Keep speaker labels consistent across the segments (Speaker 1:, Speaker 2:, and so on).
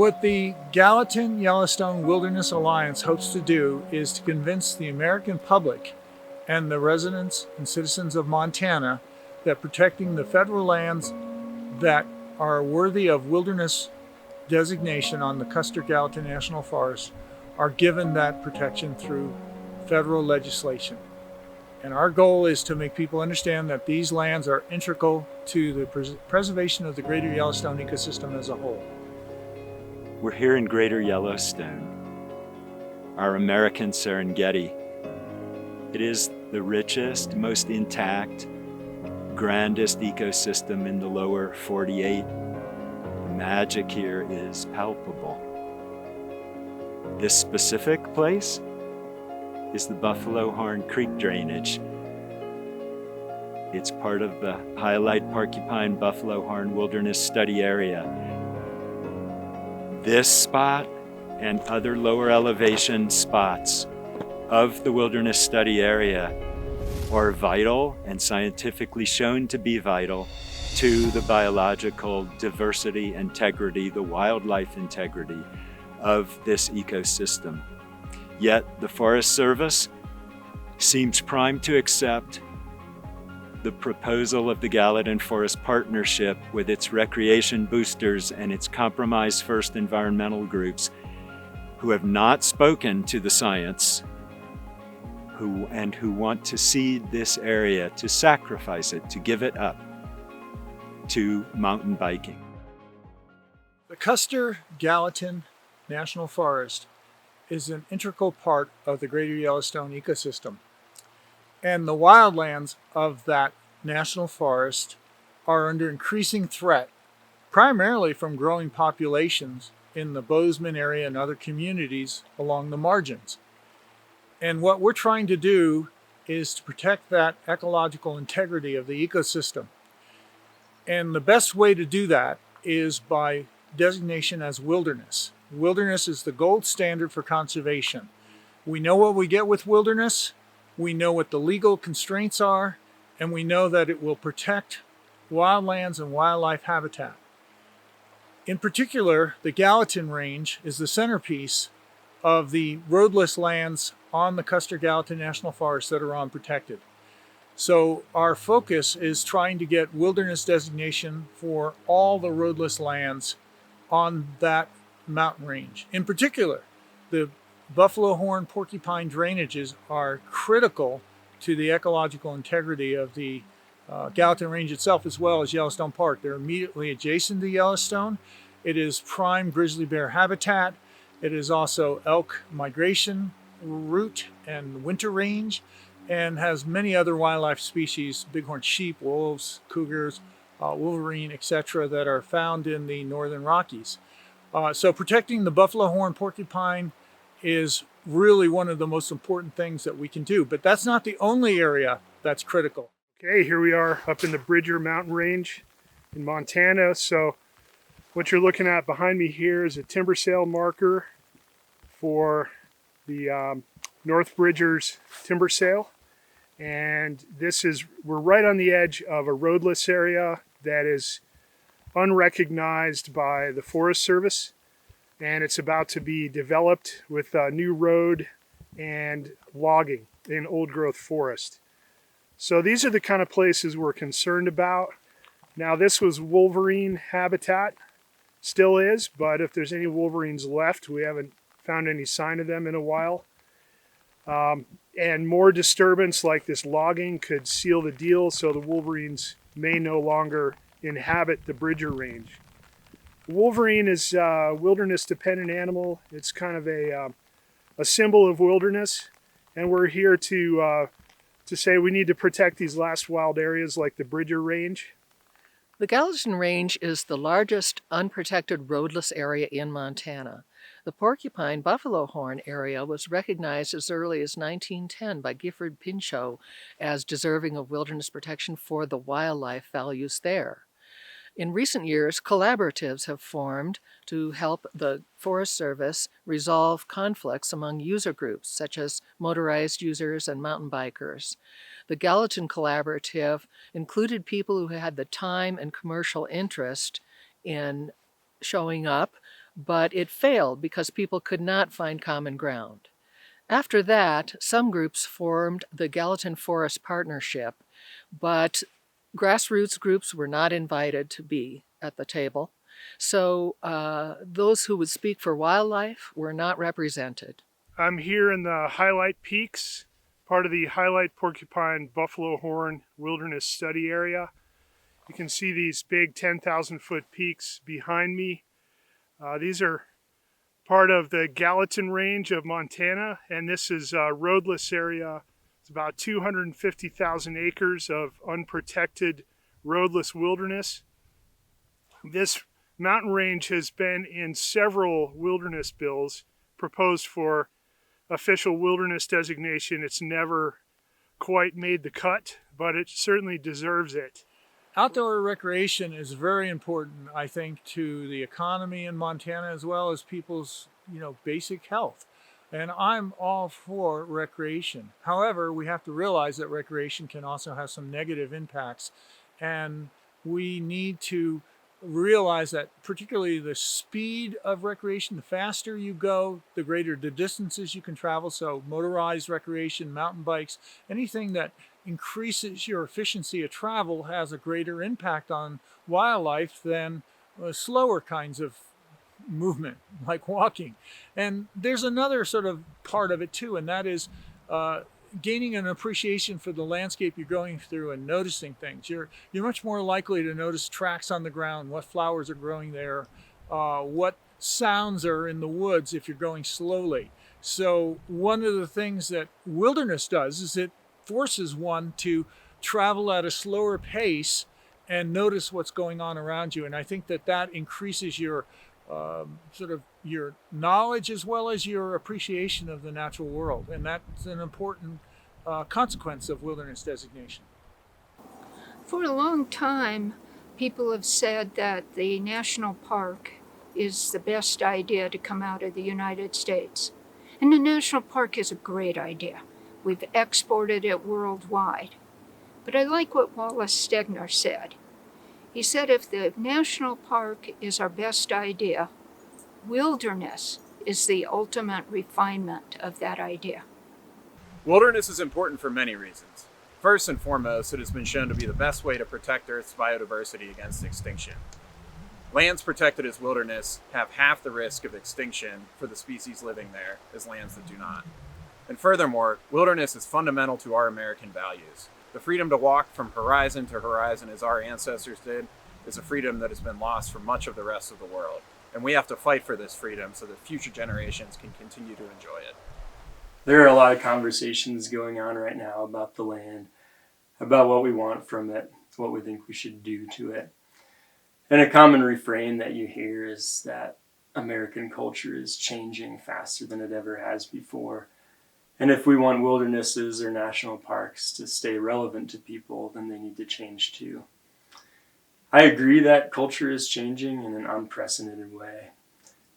Speaker 1: What the Gallatin Yellowstone Wilderness Alliance hopes to do is to convince the American public and the residents and citizens of Montana that protecting the federal lands that are worthy of wilderness designation on the Custer Gallatin National Forest are given that protection through federal legislation. And our goal is to make people understand that these lands are integral to the preservation of the greater Yellowstone ecosystem as a whole.
Speaker 2: We're here in Greater Yellowstone, our American Serengeti. It is the richest, most intact, grandest ecosystem in the lower 48. The magic here is palpable. This specific place is the Buffalo Horn Creek drainage. It's part of the Highlight Porcupine Buffalo Horn Wilderness Study Area. This spot and other lower elevation spots of the Wilderness Study Area are vital and scientifically shown to be vital to the biological diversity, integrity, the wildlife integrity of this ecosystem. Yet the Forest Service seems primed to accept the proposal of the Gallatin Forest Partnership with its recreation boosters and its compromise first environmental groups who have not spoken to the science who want to cede this area, to sacrifice it, to give it up to mountain biking.
Speaker 1: The Custer Gallatin National Forest is an integral part of the greater Yellowstone ecosystem. And the wildlands of that national forest are under increasing threat, primarily from growing populations in the Bozeman area and other communities along the margins. And what we're trying to do is to protect that ecological integrity of the ecosystem. And the best way to do that is by designation as wilderness. Wilderness is the gold standard for conservation. We know what we get with wilderness. We know what the legal constraints are, and we know that it will protect wildlands and wildlife habitat. In particular, the Gallatin Range is the centerpiece of the roadless lands on the Custer Gallatin National Forest that are unprotected. So our focus is trying to get wilderness designation for all the roadless lands on that mountain range. In particular, the Buffalo Horn Porcupine drainages are critical to the ecological integrity of the Gallatin Range itself, as well as Yellowstone Park. They're immediately adjacent to Yellowstone. It is prime grizzly bear habitat. It is also elk migration route and winter range, and has many other wildlife species, bighorn sheep, wolves, cougars, wolverine, etc., that are found in the northern Rockies. So protecting the Buffalo Horn Porcupine is really one of the most important things that we can do. But that's not the only area that's critical.
Speaker 3: Okay, here we are up in the Bridger Mountain Range in Montana. So what you're looking at behind me here is a timber sale marker for the North Bridgers timber sale. And we're right on the edge of a roadless area that is unrecognized by the Forest Service, and it's about to be developed with a new road and logging in old growth forest. So these are the kind of places we're concerned about. Now, this was wolverine habitat, still is, but if there's any wolverines left, we haven't found any sign of them in a while. And more disturbance like this logging could seal the deal, so the wolverines may no longer inhabit the Bridger Range. Wolverine is a wilderness-dependent animal. It's kind of a symbol of wilderness, and we're here to say we need to protect these last wild areas like the Bridger Range.
Speaker 4: The Gallatin Range is the largest unprotected roadless area in Montana. The Porcupine Buffalo Horn area was recognized as early as 1910 by Gifford Pinchot as deserving of wilderness protection for the wildlife values there. In recent years, collaboratives have formed to help the Forest Service resolve conflicts among user groups, such as motorized users and mountain bikers. The Gallatin Collaborative included people who had the time and commercial interest in showing up, but it failed because people could not find common ground. After that, some groups formed the Gallatin Forest Partnership, but grassroots groups were not invited to be at the table. So those who would speak for wildlife were not represented.
Speaker 3: I'm here in the Highlight Peaks, part of the Highlight Porcupine Buffalo Horn Wilderness Study Area. You can see these big 10,000-foot peaks behind me. These are part of the Gallatin Range of Montana, and this is a roadless area. It's about 250,000 acres of unprotected roadless wilderness. This mountain range has been in several wilderness bills proposed for official wilderness designation. It's never quite made the cut, but it certainly deserves it.
Speaker 1: Outdoor recreation is very important, I think, to the economy in Montana as well as people's, basic health. And I'm all for recreation. However, we have to realize that recreation can also have some negative impacts. And we need to realize that particularly the speed of recreation, the faster you go, the greater the distances you can travel. So motorized recreation, mountain bikes, anything that increases your efficiency of travel has a greater impact on wildlife than slower kinds of movement like walking. And there's another sort of part of it too, and that is gaining an appreciation for the landscape you're going through and noticing things. You're much more likely to notice tracks on the ground, what flowers are growing there, what sounds are in the woods if you're going slowly. So one of the things that wilderness does is it forces one to travel at a slower pace and notice what's going on around you. And I think that increases your sort of your knowledge as well as your appreciation of the natural world. And that's an important consequence of wilderness designation.
Speaker 5: For a long time, people have said that the national park is the best idea to come out of the United States. And the national park is a great idea. We've exported it worldwide. But I like what Wallace Stegner said. He said if the national park is our best idea, wilderness is the ultimate refinement of that idea.
Speaker 6: Wilderness is important for many reasons. First and foremost, it has been shown to be the best way to protect Earth's biodiversity against extinction. Lands protected as wilderness have half the risk of extinction for the species living there as lands that do not. And furthermore, wilderness is fundamental to our American values. The freedom to walk from horizon to horizon as our ancestors did is a freedom that has been lost for much of the rest of the world. And we have to fight for this freedom so that future generations can continue to enjoy it.
Speaker 7: There are a lot of conversations going on right now about the land, about what we want from it, what we think we should do to it. And a common refrain that you hear is that American culture is changing faster than it ever has before. And if we want wildernesses or national parks to stay relevant to people, then they need to change too. I agree that culture is changing in an unprecedented way,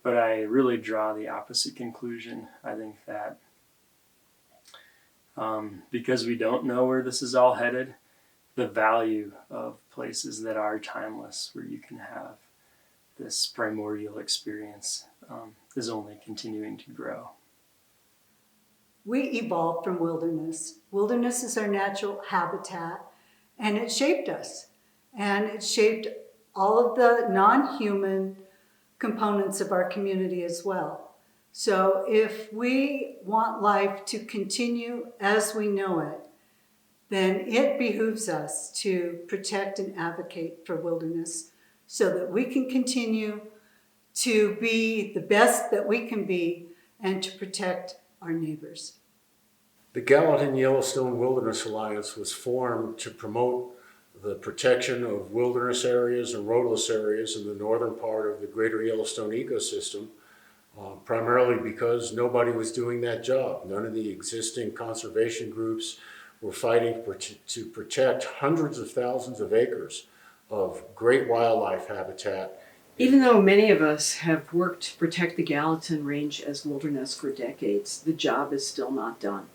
Speaker 7: but I really draw the opposite conclusion. I think that because we don't know where this is all headed, the value of places that are timeless, where you can have this primordial experience, is only continuing to grow.
Speaker 8: We evolved from wilderness. Wilderness is our natural habitat, and it shaped us. And it shaped all of the non-human components of our community as well. So if we want life to continue as we know it, then it behooves us to protect and advocate for wilderness so that we can continue to be the best that we can be and to protect our neighbors.
Speaker 9: The Gallatin Yellowstone Wilderness Alliance was formed to promote the protection of wilderness areas and roadless areas in the northern part of the greater Yellowstone ecosystem, primarily because nobody was doing that job. None of the existing conservation groups were fighting to protect hundreds of thousands of acres of great wildlife habitat.
Speaker 10: Even though many of us have worked to protect the Gallatin Range as wilderness for decades, the job is still not done.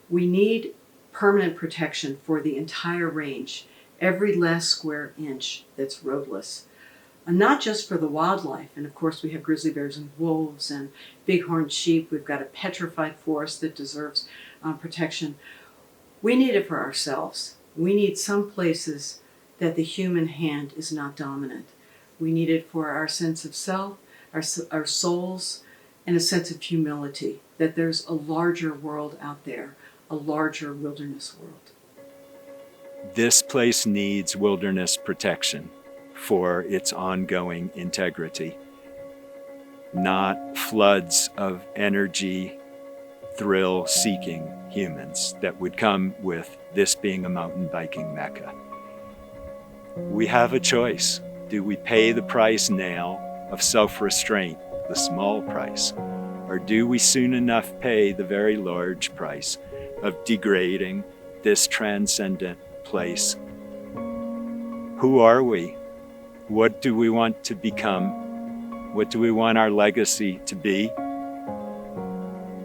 Speaker 10: We need permanent protection for the entire range, every last square inch that's roadless. And not just for the wildlife. And of course, we have grizzly bears and wolves and bighorn sheep. We've got a petrified forest that deserves protection. We need it for ourselves. We need some places that the human hand is not dominant. We need it for our sense of self, our souls, and a sense of humility, that there's a larger world out there, a larger wilderness world.
Speaker 2: This place needs wilderness protection for its ongoing integrity, not floods of energy, thrill-seeking humans that would come with this being a mountain biking mecca. We have a choice. Do we pay the price now of self-restraint, the small price, or do we soon enough pay the very large price of degrading this transcendent place? Who are we? What do we want to become? What do we want our legacy to be?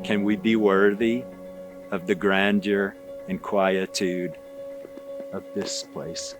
Speaker 2: Can we be worthy of the grandeur and quietude of this place?